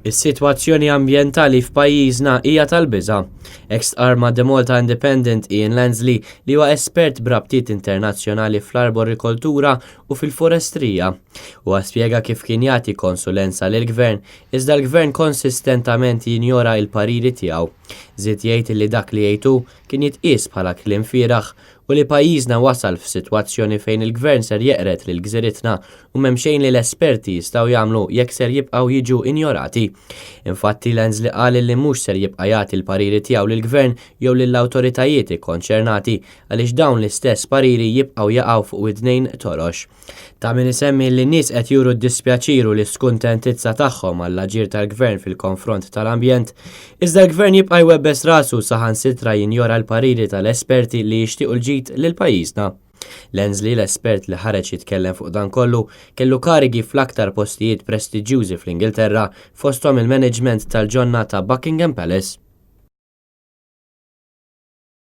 Is-sitwazzjoni ambjentali f'pajjiżna hija tal-biża'. Ex-qar ma' The Malta Independent Ian Lansley li huwa espert b'rabtiet internazzjonali fl-arborikoltura u fil-forestrija. Huwa spjega kif kien jagħti konsulenza lill-Gvern iżda l-Gvern konsistentament jinjora l-pariri tiegħu. Żied jgħid li dak li jgħidu kien jitqies bħala kliem fieraħ u li pajjiżna wasal f'sitwazzjoni fejn il-Gvern ser jeqret lil gżiritna u m'hemm xejn li l-esperti jistgħu jagħmlu jekk ser jibqgħu jiġu injorati. Infatti Lansley qal li mhux ser jibqa' jagħti l-pariri tiegħu lill-Gvern jew lill-awtoritajiet ikkonċernati għaliex dawn l-istess pariri jibqgħu jaqgħu fuq widnejn torox. Ta' min isemmi li n-nies qed juru d-dispjaċiru l skuntentizza tagħhom għall-aġir tal-Gvern fil-konfront tal-ambjent, iżda l-Gvern jibqa' jwebbes rasu saħansitra jinjora l-pariri tal-esperti li jixtiequ l-ġid lil pajjiżna. Lansley, l-espert li ħareġ jitkellem fuq dan kollu, kellu karigi fl-aktar postijiet prestiġjużi fl-Ingilterra fosthom il-management tal-ġonna ta' Buckingham Palace.